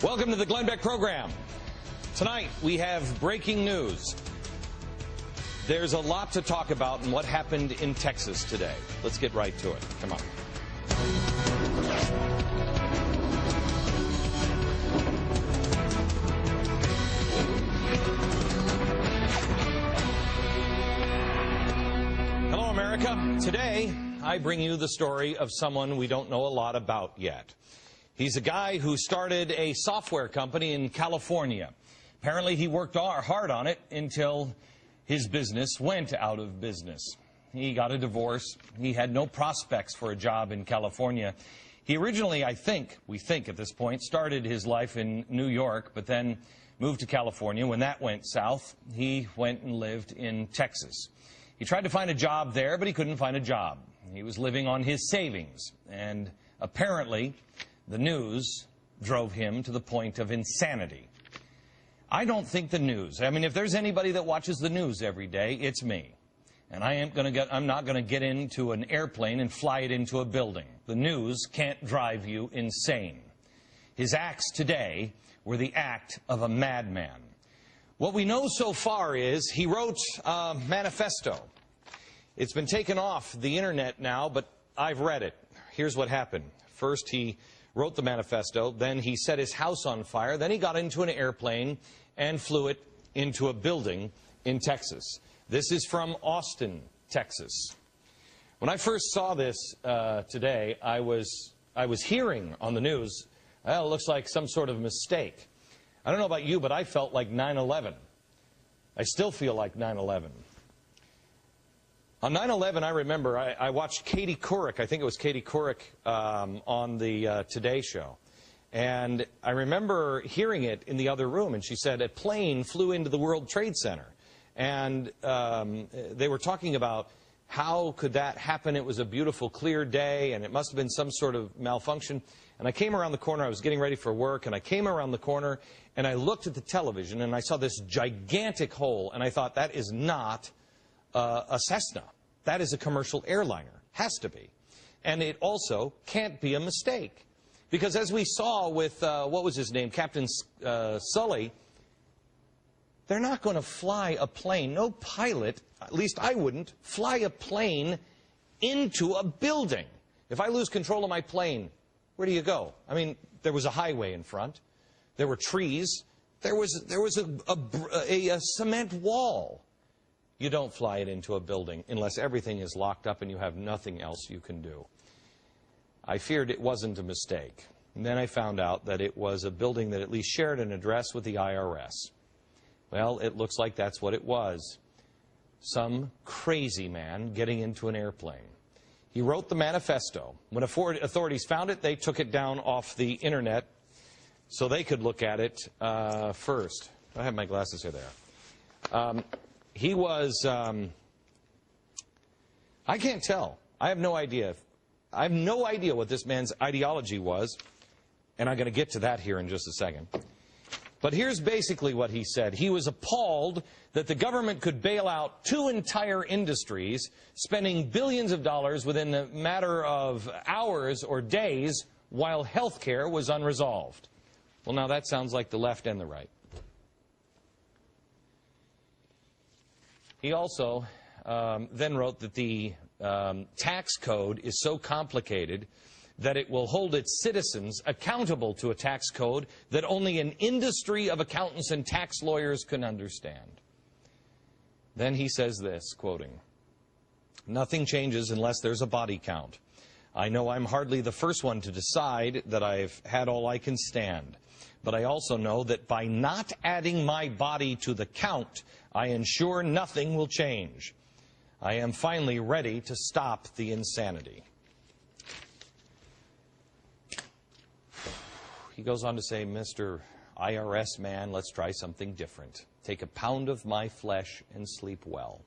Welcome to the Glenn Beck program. Tonight we have breaking news. There's a lot to talk about in what happened in Texas today. Let's get right to it. Come on. Hello, America. Today I bring you the story of someone we don't know a lot about yet. He's a guy who started a software company in California. Apparently, he worked hard on it until his business went out of business. He got a divorce. He had no prospects for a job in California. He originally, we think at this point, started his life in New York, but then moved to California. When that went south, he went and lived in Texas. He tried to find a job there, but he couldn't find a job. He was living on his savings, and apparently the news drove him to the point of insanity. I don't think the news, if there's anybody that watches the news every day, it's me. And I'm not going to get into an airplane and fly it into a building. The news can't drive you insane. His acts today were the act of a madman. What we know so far is he wrote a manifesto. It's been taken off the internet now, but I've read it. Here's what happened. First, he wrote the manifesto, then he set his house on fire, then he got into an airplane and flew it into a building in Texas. This is from Austin, Texas. When I first saw this today, I was hearing on the news, well, it looks like some sort of mistake. I don't know about you, but I felt like 9/11. I still feel like 9/11. On 9/11, I remember, I watched Katie Couric, I think it was Katie Couric, on the Today Show. And I remember hearing it in the other room, and she said a plane flew into the World Trade Center. And they were talking about how could that happen. It was a beautiful, clear day, and it must have been some sort of malfunction. And I came around the corner, I was getting ready for work, and I came around the corner, and I looked at the television, and I saw this gigantic hole, and I thought, that is not a Cessna. That is a commercial airliner. Has to be. And it also can't be a mistake. Because as we saw with, what was his name, Captain Sully, they're not going to fly a plane. No pilot, at least I wouldn't, fly a plane into a building. If I lose control of my plane, where do you go? There was a highway in front. There were trees. There was a cement wall. You don't fly it into a building unless everything is locked up and you have nothing else you can do. I feared it wasn't a mistake. And then I found out that it was a building that at least shared an address with the IRS. Well, it looks like that's what it was. Some crazy man getting into an airplane. He wrote the manifesto. When authorities found it, they took it down off the internet so they could look at it first. I have my glasses here. There. He was, I can't tell. I have no idea. I have no idea what this man's ideology was, and I'm going to get to that here in just a second. But here's basically what he said. He was appalled that the government could bail out two entire industries, spending billions of dollars within a matter of hours or days, while health care was unresolved. Well, now that sounds like the left and the right. He also then wrote that the tax code is so complicated that it will hold its citizens accountable to a tax code that only an industry of accountants and tax lawyers can understand. Then he says this, quoting, "Nothing changes unless there's a body count. I know I'm hardly the first one to decide that I've had all I can stand. But I also know that by not adding my body to the count, I ensure nothing will change. I am finally ready to stop the insanity." He goes on to say, "Mr. IRS man, let's try something different. Take a pound of my flesh and sleep well."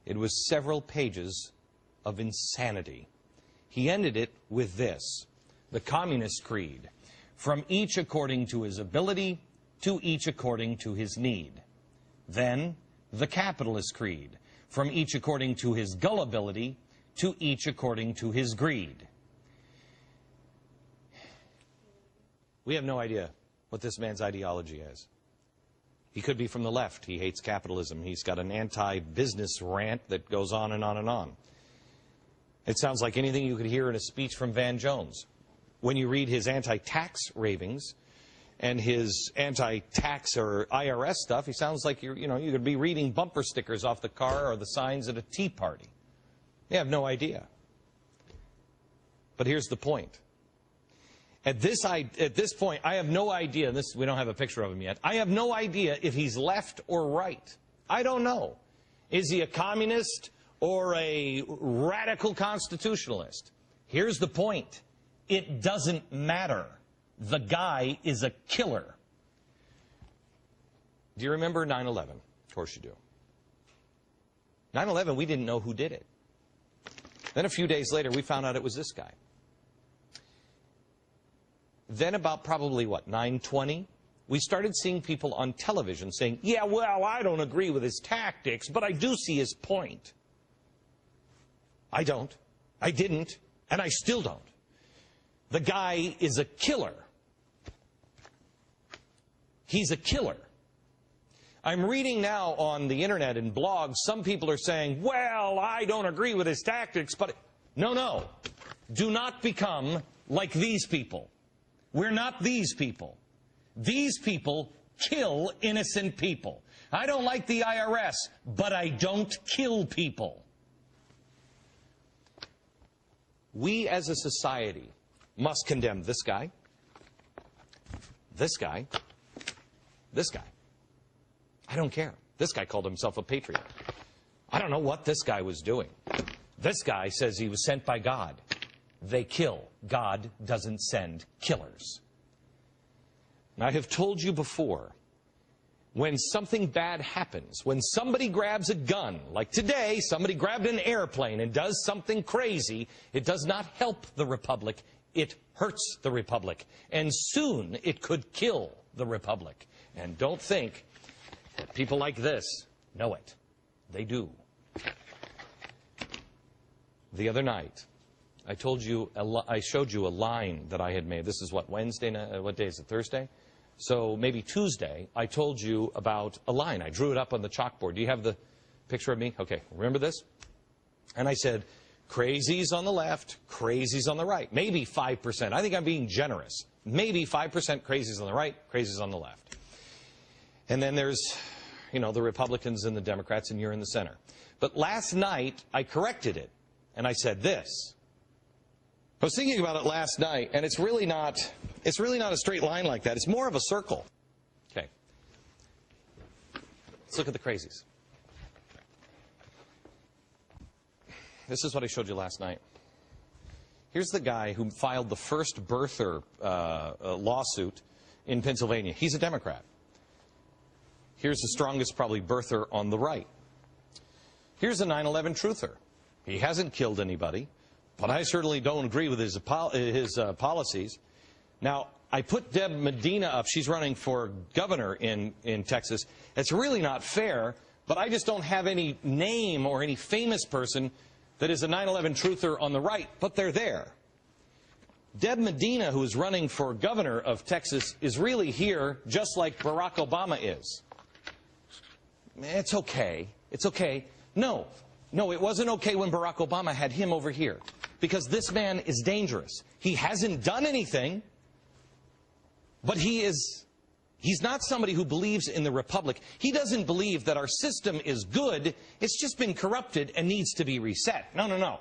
It was several pages of insanity. He ended it with this, the Communist Creed. From each according to his ability, to each according to his need. Then, the Capitalist Creed. From each according to his gullibility, to each according to his greed. We have no idea what this man's ideology is. He could be from the left. He hates capitalism. He's got an anti-business rant that goes on and on and on. It sounds like anything you could hear in a speech from Van Jones. When you read his anti-tax ravings and his anti-tax or IRS stuff, he sounds like you could be reading bumper stickers off the car or the signs at a tea party. You have no idea. But here's the point. At this point, I have no idea, and we don't have a picture of him yet, I have no idea if he's left or right. I don't know. Is he a communist or a radical constitutionalist? Here's the point. It doesn't matter. The guy is a killer. Do you remember 9/11? Of course you do. 9/11, we didn't know who did it. Then a few days later, we found out it was this guy. Then about probably, 9/20, we started seeing people on television saying, yeah, well, I don't agree with his tactics, but I do see his point. I don't. I didn't. And I still don't. The guy is a killer. He's a killer. I'm reading now on the internet and blogs, some people are saying, well, I don't agree with his tactics, but... No. Do not become like these people. We're not these people. These people kill innocent people. I don't like the IRS, but I don't kill people. We as a society must condemn this guy, this guy, this guy. I don't care. This guy called himself a patriot. I don't know what this guy was doing. This guy says he was sent by God. They kill. God doesn't send killers. Now, I have told you before, when something bad happens, when somebody grabs a gun, like today, somebody grabbed an airplane and does something crazy, it does not help the republic. It hurts the republic. And soon it could kill the republic. And don't think that people like this know it. They do. The other night, I showed you a line that I had made. This is what, Wednesday? What day is it, Thursday? So maybe Tuesday, I told you about a line. I drew it up on the chalkboard. Do you have the picture of me? Okay, remember this? And I said, crazies on the left, crazies on the right. Maybe 5%. I think I'm being generous. Maybe 5% crazies on the right, crazies on the left. And then there's, the Republicans and the Democrats, and you're in the center. But last night, I corrected it, and I said this. I was thinking about it last night, and it's really not a straight line like that. It's more of a circle. Okay. Let's look at the crazies. This is what I showed you last night. Here's the guy who filed the first birther lawsuit in Pennsylvania. He's a Democrat. Here's the strongest, probably, birther on the right. Here's a 9/11 truther. He hasn't killed anybody, but I certainly don't agree with his policies. Now, I put Deb Medina up. She's running for governor in Texas. It's really not fair, but I just don't have any name or any famous person that is a 9/11 truther on the right, but they're there. Deb Medina, who is running for governor of Texas, is really here just like Barack Obama is. It's okay. It's okay. No, it wasn't okay when Barack Obama had him over here, because this man is dangerous. He hasn't done anything, but he's not somebody who believes in the republic. He doesn't believe that our system is good. It's just been corrupted and needs to be reset. No.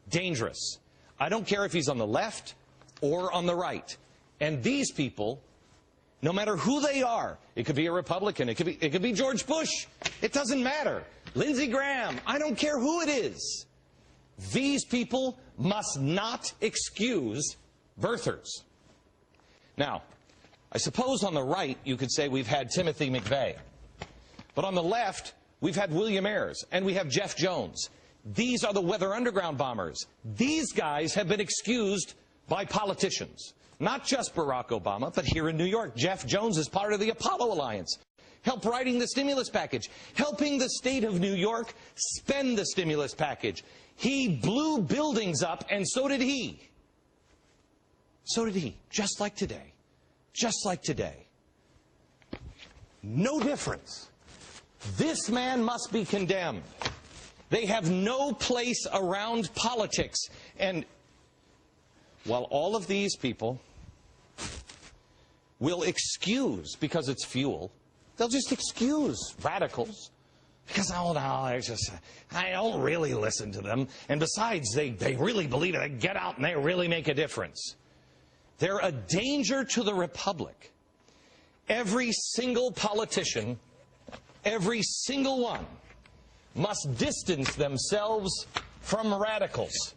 Dangerous. I don't care if he's on the left or on the right. And these people, no matter who they are, it could be a Republican, it could be George Bush, it doesn't matter. Lindsey Graham, I don't care who it is. These people must not excuse birthers. Now, I suppose on the right you could say we've had Timothy McVeigh. But on the left, we've had William Ayers and we have Jeff Jones. These are the Weather Underground bombers. These guys have been excused by politicians. Not just Barack Obama, but here in New York, Jeff Jones is part of the Apollo Alliance. Help writing the stimulus package. Helping the state of New York spend the stimulus package. He blew buildings up, and so did he. So did he, just like today. Just like today. No difference. This man must be condemned. They have no place around politics. And while all of these people will excuse, because it's fuel, they'll just excuse radicals. Because, oh, no, I don't really listen to them. And besides, they really believe it. They get out and they really make a difference. They're a danger to the republic. Every single politician, every single one, must distance themselves from radicals.